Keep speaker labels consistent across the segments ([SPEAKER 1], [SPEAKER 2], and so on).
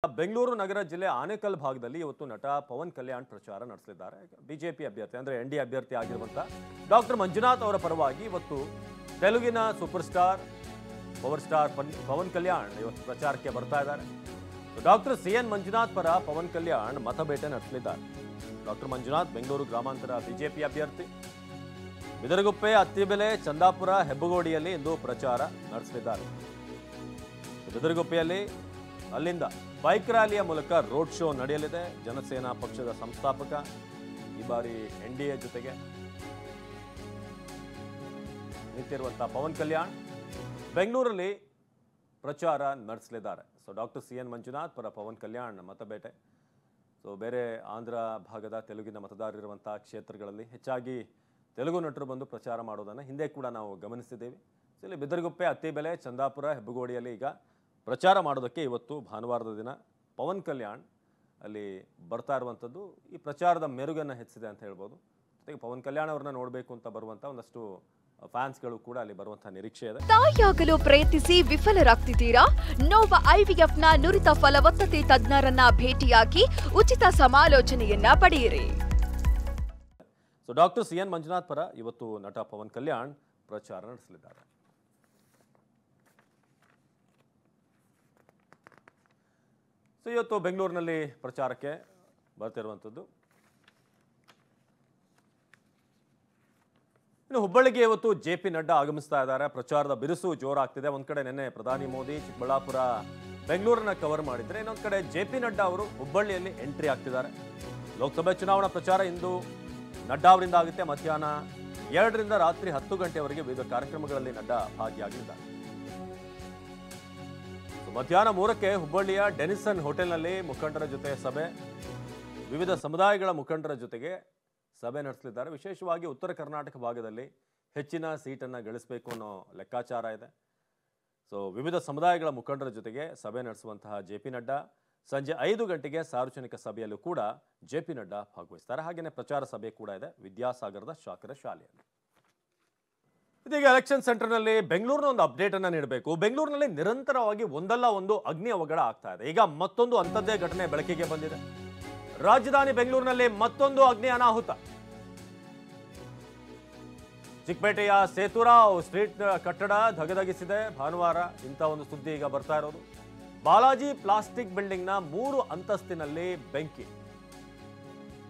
[SPEAKER 1] ಬೆಂಗಳೂರು ನಗರ ಜಿಲ್ಲೆ ಆನೇಕಲ್ ಭಾಗದಲ್ಲಿ ಇವತ್ತು ನಟ ಪವನ್ ಕಲ್ಯಾಣ್ ಪ್ರಚಾರ ನಡೆಸಲಿದ್ದಾರೆ. ಬಿಜೆಪಿ ಅಭ್ಯರ್ಥಿ ಅಂದ್ರೆ ಎನ್ಡಿ ಅಭ್ಯರ್ಥಿ ಆಗಿರುವಂತ ಡಾಕ್ಟರ್ ಮಂಜುನಾಥ್ ಅವರ ಪರವಾಗಿ ಇವತ್ತು ತೆಲುಗಿನ super star power star Pawan Kalyan ಇವತ್ತು ಪ್ರಚಾರಕ್ಕೆ ಬರ್ತಾ ಇದ್ದಾರೆ. ಡಾಕ್ಟರ್ ಸಿಎನ್ ಮಂಜುನಾಥ್ ಪರ ಪವನ್ ಕಲ್ಯಾಣ್ ಮತಬೇಟೆ ನಡೆಸಲಿದ್ದಾರೆ. ಡಾಕ್ಟರ್ ಮಂಜುನಾಥ್ ಬೆಂಗಳೂರು ಗ್ರಾಮಾಂತರ ಬಿಜೆಪಿ ಅಭ್ಯರ್ಥಿ. ಬಿದರಗುಪ್ಪೆ, ಅತ್ತಿಬೆಲೆ, ಚಂದಾಪುರ, ಹೆಬ್ಬಗೋಡಿಯಲ್ಲಿ ಇಂದು ಪ್ರಚಾರ ನಡೆಸಲಿದ್ದಾರೆ. ಬಿದರಗುಪ್ಪೆಯಲ್ಲಿ ಅಲ್ಲಿಂದ ಬೈಕ್ ರ್ಯಾಲಿಯ ಮೂಲಕ ರೋಡ್ ಶೋ ನಡೆಯಲಿದೆ. ಜನಸೇನಾ ಪಕ್ಷದ ಸಂಸ್ಥಾಪಕ, ಈ ಬಾರಿ ಎನ್ಡಿಎ ಜೊತೆಗೆ ನಿಂತಿರುವಂತಹ ಪವನ್ ಕಲ್ಯಾಣ್ ಬೆಂಗಳೂರಲ್ಲಿ ಪ್ರಚಾರ ನಡೆಸಲಿದ್ದಾರೆ. ಸೊ ಡಾಕ್ಟರ್ ಸಿಎನ್ ಮಂಜುನಾಥ್ ಪರ ಪವನ್ ಕಲ್ಯಾಣ್ ಮತಬೇಟೆ. ಸೊ ಬೇರೆ ಆಂಧ್ರ ಭಾಗದ ತೆಲುಗಿನ ಮತದಾರರಿರುವಂತಹ ಕ್ಷೇತ್ರಗಳಲ್ಲಿ ಹೆಚ್ಚಾಗಿ ತೆಲುಗು ನಟರು ಬಂದು ಪ್ರಚಾರ ಮಾಡೋದನ್ನು ಹಿಂದೆ ಕೂಡ ನಾವು ಗಮನಿಸಿದ್ದೇವೆ. ಇಲ್ಲಿ ಬಿದರಗುಪ್ಪೆ, ಅತ್ತಿಬೆಲೆ, ಚಂದಾಪುರ, ಹೆಬ್ಬಗೋಡಿಯಲ್ಲಿ ಈಗ ಪ್ರಚಾರ ಮಾಡೋದಕ್ಕೆ ಇವತ್ತು ಭಾನುವಾರದ ದಿನ ಪವನ್ ಕಲ್ಯಾಣ್ ಅಲ್ಲಿ ಬರ್ತಾ ಇರುವಂಥದ್ದು ಈ ಪ್ರಚಾರದ ಮೆರುಗನ್ನು ಹೆಚ್ಚಿದೆ ಅಂತ ಹೇಳ್ಬೋದು. ಜೊತೆಗೆ ಪವನ್ ಕಲ್ಯಾಣ್ ಅವ್ರನ್ನ ನೋಡಬೇಕು ಅಂತ ಬರುವಂಥ ಒಂದಷ್ಟು ಫ್ಯಾನ್ಸ್ಗಳು ಕೂಡ ಅಲ್ಲಿ ಬರುವಂತಹ ನಿರೀಕ್ಷೆ ಇದೆ.
[SPEAKER 2] ತಾಯಿಯಾಗಲು ಪ್ರಯತ್ನಿಸಿ ವಿಫಲರಾಗ್ತಿದ್ದೀರಾ? ನೋವ ಐವಿಎಫ್ನ ನುರಿತ ಫಲವತ್ತತೆ ತಜ್ಞರನ್ನ ಭೇಟಿಯಾಗಿ ಉಚಿತ ಸಮಾಲೋಚನೆಯನ್ನ ಪಡೆಯಿರಿ.
[SPEAKER 1] ಸೊ ಡಾಕ್ಟರ್ ಸಿಎನ್ ಮಂಜುನಾಥ್ ಪರ ಇವತ್ತು ನಟ ಪವನ್ ಕಲ್ಯಾಣ್ ಪ್ರಚಾರ ನಡೆಸಲಿದ್ದಾರೆ. ಸೊ ಇವತ್ತು ಬೆಂಗಳೂರಿನಲ್ಲಿ ಪ್ರಚಾರಕ್ಕೆ ಬರ್ತಿರುವಂಥದ್ದು. ಇನ್ನು ಹುಬ್ಬಳ್ಳಿಗೆ ಇವತ್ತು ಜೆ.ಪಿ. ನಡ್ಡಾ ಆಗಮಿಸ್ತಾ ಇದ್ದಾರೆ. ಪ್ರಚಾರದ ಬಿರುಸು ಜೋರಾಗ್ತಿದೆ. ಒಂದ್ ಕಡೆ ನಿನ್ನೆ ಪ್ರಧಾನಿ ಮೋದಿ ಚಿಕ್ಕಬಳ್ಳಾಪುರ, ಬೆಂಗಳೂರನ್ನ ಕವರ್ ಮಾಡಿದ್ರೆ, ಇನ್ನೊಂದ್ ಕಡೆ ಜೆ.ಪಿ. ನಡ್ಡಾ ಅವರು ಹುಬ್ಬಳ್ಳಿಯಲ್ಲಿ ಎಂಟ್ರಿ ಆಗ್ತಿದ್ದಾರೆ. ಲೋಕಸಭೆ ಚುನಾವಣಾ ಪ್ರಚಾರ ಇಂದು ನಡ್ಡಾ ಅವರಿಂದ ಆಗುತ್ತೆ. ಮಧ್ಯಾಹ್ನ 2ರಿಂದ ರಾತ್ರಿ 10 ಗಂಟೆವರೆಗೆ ವಿವಿಧ ಕಾರ್ಯಕ್ರಮಗಳಲ್ಲಿ ನಡ್ಡಾ ಭಾಗಿಯಾಗಲಿದ್ದಾರೆ. ಮಧ್ಯಾಹ್ನ 3ಕ್ಕೆ ಹುಬ್ಬಳ್ಳಿಯ ಡೆನಿಸನ್ ಹೋಟೆಲ್ನಲ್ಲಿ ಮುಖಂಡರ ಜೊತೆ ಸಭೆ, ವಿವಿಧ ಸಮುದಾಯಗಳ ಮುಖಂಡರ ಜೊತೆಗೆ ಸಭೆ ನಡೆಸಲಿದ್ದಾರೆ. ವಿಶೇಷವಾಗಿ ಉತ್ತರ ಕರ್ನಾಟಕ ಭಾಗದಲ್ಲಿ ಹೆಚ್ಚಿನ ಸೀಟನ್ನು ಗಳಿಸಬೇಕು ಅನ್ನೋ ಲೆಕ್ಕಾಚಾರ ಇದೆ. ಸೊ ವಿವಿಧ ಸಮುದಾಯಗಳ ಮುಖಂಡರ ಜೊತೆಗೆ ಸಭೆ ನಡೆಸುವಂತಹ ಜೆ.ಪಿ. ನಡ್ಡಾ ಸಂಜೆ 5 ಗಂಟೆಗೆ ಸಾರ್ವಜನಿಕ ಸಭೆಯಲ್ಲೂ ಕೂಡ ಜೆ.ಪಿ. ನಡ್ಡಾ ಭಾಗವಹಿಸ್ತಾರೆ. ಹಾಗೆಯೇ ಪ್ರಚಾರ ಸಭೆ ಕೂಡ ಇದೆ ವಿದ್ಯಾಸಾಗರದ ಶಾಖರ ಶಾಲೆಯಲ್ಲಿ. ಇದೀಗ ಎಲೆಕ್ಷನ್ ಸೆಂಟರ್ನಲ್ಲಿ ಬೆಂಗಳೂರಿನ ಒಂದು ಅಪ್ಡೇಟ್ ಅನ್ನ ನೀಡಬೇಕು. ಬೆಂಗಳೂರಿನಲ್ಲಿ ನಿರಂತರವಾಗಿ ಒಂದಲ್ಲ ಒಂದು ಅಗ್ನಿ ಅವಘಡ ಆಗ್ತಾ ಇದೆ. ಈಗ ಮತ್ತೊಂದು ಅಂಥದ್ದೇ ಘಟನೆ ಬೆಳಕಿಗೆ ಬಂದಿದೆ. ರಾಜಧಾನಿ ಬೆಂಗಳೂರಿನಲ್ಲಿ ಮತ್ತೊಂದು ಅಗ್ನಿ ಅನಾಹುತ. ಚಿಕ್ಕಪೇಟೆಯ ಸೇತುರಾವ್ ಸ್ಟ್ರೀಟ್ ಕಟ್ಟಡ ಧಗಧಗಿಸಿದೆ. ಭಾನುವಾರ ಇಂಥ ಒಂದು ಸುದ್ದಿ ಈಗ ಬರ್ತಾ ಇರೋದು. ಬಾಲಾಜಿ ಪ್ಲಾಸ್ಟಿಕ್ ಬಿಲ್ಡಿಂಗ್ನ 3 ಅಂತಸ್ತಿನಲ್ಲಿ ಬೆಂಕಿ.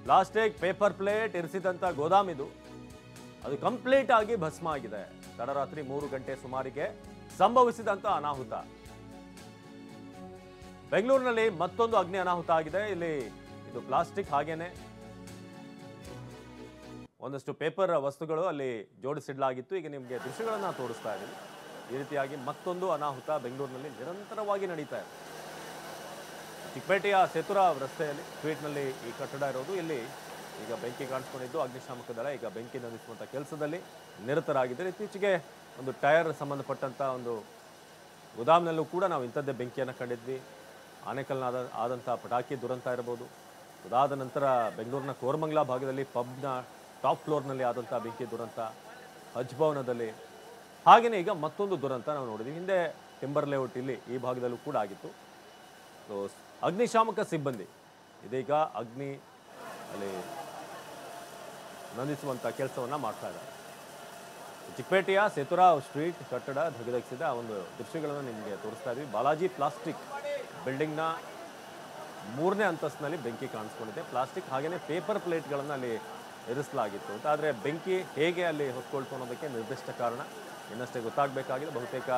[SPEAKER 1] ಪ್ಲಾಸ್ಟಿಕ್ ಪೇಪರ್ ಪ್ಲೇಟ್ ಇರಿಸಿದಂತ ಗೋದಾಮಿದು, ಅದು ಕಂಪ್ಲೀಟ್ ಆಗಿ ಭಸ್ಮ ಆಗಿದೆ. ತಡರಾತ್ರಿ 3 ಗಂಟೆ ಸುಮಾರಿಗೆ ಸಂಭವಿಸಿದಂತ ಅನಾಹುತ. ಬೆಂಗಳೂರಿನಲ್ಲಿ ಮತ್ತೊಂದು ಅಗ್ನಿ ಅನಾಹುತ ಆಗಿದೆ. ಇಲ್ಲಿ ಇದು ಪ್ಲಾಸ್ಟಿಕ್, ಹಾಗೇನೆ ಒಂದಷ್ಟು ಪೇಪರ್ ವಸ್ತುಗಳು ಅಲ್ಲಿ ಜೋಡಿಸಿಡಲಾಗಿತ್ತು. ಈಗ ನಿಮಗೆ ದೃಶ್ಯಗಳನ್ನ ತೋರಿಸ್ತಾ ಇದ್ದೀವಿ. ಈ ರೀತಿಯಾಗಿ ಮತ್ತೊಂದು ಅನಾಹುತ ಬೆಂಗಳೂರಿನಲ್ಲಿ ನಿರಂತರವಾಗಿ ನಡೀತಾ ಇದೆ. ಚಿಕ್ಕಪೇಟೆಯ ಸೇತುರಾವ್ ರಸ್ತೆಯಲ್ಲಿ ಸ್ಟ್ರೀಟ್ನಲ್ಲಿ ಈ ಕಟ್ಟಡ ಇರೋದು. ಇಲ್ಲಿ ಈಗ ಬೆಂಕಿ ಕಾಣಿಸ್ಕೊಂಡಿದ್ದು ಅಗ್ನಿಶಾಮಕ ದಳ ಈಗ ಬೆಂಕಿ ನಂದಿಸುವಂಥ ಕೆಲಸದಲ್ಲಿ ನಿರತರಾಗಿದೆ. ಇತ್ತೀಚೆಗೆ ಒಂದು ಟೈರ್ ಸಂಬಂಧಪಟ್ಟಂಥ ಒಂದು ಗೋದಾಮ್ನಲ್ಲೂ ಕೂಡ ನಾವು ಇಂಥದ್ದೇ ಬೆಂಕಿಯನ್ನು ಕಂಡಿದ್ವಿ. ಆನೇಕಲ್ನ ಆದಂಥ ಪಟಾಕಿ ದುರಂತ ಇರಬಹುದು. ಅದಾದ ನಂತರ ಬೆಂಗಳೂರಿನ ಕೋರಮಂಗಲ ಭಾಗದಲ್ಲಿ ಪಬ್ನ ಟಾಪ್ ಫ್ಲೋರ್ನಲ್ಲಿ ಆದಂಥ ಬೆಂಕಿ ದುರಂತ, ಹಜ್ ಭವನದಲ್ಲಿ, ಹಾಗೆಯೇ ಈಗ ಮತ್ತೊಂದು ದುರಂತ ನಾವು ನೋಡಿದ್ವಿ. ಹಿಂದೆ ಟಿಂಬರ್ ಲೇಔಟ್ ಇಲ್ಲಿ ಈ ಭಾಗದಲ್ಲೂ ಕೂಡ ಆಗಿತ್ತು. ಸೊ ಅಗ್ನಿಶಾಮಕ ಸಿಬ್ಬಂದಿ ಇದೀಗ ಅಗ್ನಿ ಅಲ್ಲಿ ನಂದಿಸುವಂಥ ಕೆಲಸವನ್ನು ಮಾಡ್ತಾ ಇದ್ದಾರೆ. ಚಿಕ್ಕಪೇಟೆಯ ಸೇತುರಾವ್ ಸ್ಟ್ರೀಟ್ ಕಟ್ಟಡ ಧಗಧಗಿಸಿದ ಆ ಒಂದು ದೃಶ್ಯಗಳನ್ನು ನಿಮಗೆ ತೋರಿಸ್ತಾ ಇದ್ವಿ. ಬಾಲಾಜಿ ಪ್ಲಾಸ್ಟಿಕ್ ಬಿಲ್ಡಿಂಗ್ನ 3ನೇ ಅಂತಸ್ತಿನಲ್ಲಿ ಬೆಂಕಿ ಕಾಣಿಸ್ಕೊಂಡಿದೆ. ಪ್ಲಾಸ್ಟಿಕ್ ಹಾಗೆಯೇ ಪೇಪರ್ ಪ್ಲೇಟ್ಗಳನ್ನು ಅಲ್ಲಿ ಇರಿಸಲಾಗಿತ್ತು ಅಂತ. ಆದರೆ ಬೆಂಕಿ ಹೇಗೆ ಅಲ್ಲಿ ಹೊತ್ಕೊಳ್ತು ಅನ್ನೋದಕ್ಕೆ ನಿರ್ದಿಷ್ಟ ಕಾರಣ ಇನ್ನಷ್ಟೇ ಗೊತ್ತಾಗಬೇಕಾಗಿದೆ. ಬಹುತೇಕ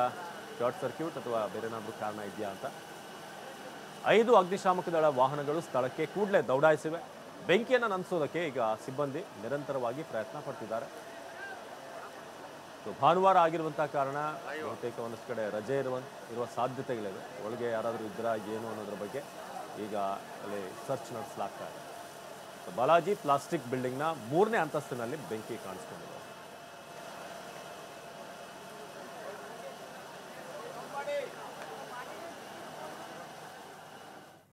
[SPEAKER 1] ಶಾರ್ಟ್ ಸರ್ಕ್ಯೂಟ್ ಅಥವಾ ಬೇರೆ ಏನಾದರೂ ಕಾರಣ ಇದೆಯಾ ಅಂತ. 5 ಅಗ್ನಿಶಾಮಕ ದಳ ವಾಹನಗಳು ಸ್ಥಳಕ್ಕೆ ಕೂಡಲೇ ದೌಡಾಯಿಸಿವೆ. ಬೆಂಕಿಯನ್ನು ನಂದಿಸೋದಕ್ಕೆ ಈಗ ಸಿಬ್ಬಂದಿ ನಿರಂತರವಾಗಿ ಪ್ರಯತ್ನ ಪಡ್ತಿದ್ದಾರೆ. ಭಾನುವಾರ ಆಗಿರುವಂತಹ ಕಾರಣ ಬಹುತೇಕ ಒಂದಷ್ಟು ಕಡೆ ರಜೆ ಇರುವ ಸಾಧ್ಯತೆಗಳಿವೆ. ಒಳಗೆ ಯಾರಾದರೂ ಇದ್ರಾ ಏನು ಅನ್ನೋದ್ರ ಬಗ್ಗೆ ಈಗ ಅಲ್ಲಿ ಸರ್ಚ್ ನಡೆಸಲಾಗ್ತಾ ಇದೆ. ಬಾಲಾಜಿ ಪ್ಲಾಸ್ಟಿಕ್ ಬಿಲ್ಡಿಂಗ್ನ 3ನೇ ಅಂತಸ್ತಿನಲ್ಲಿ ಬೆಂಕಿ ಕಾಣಿಸ್ಕೊಂಡಿದೆ.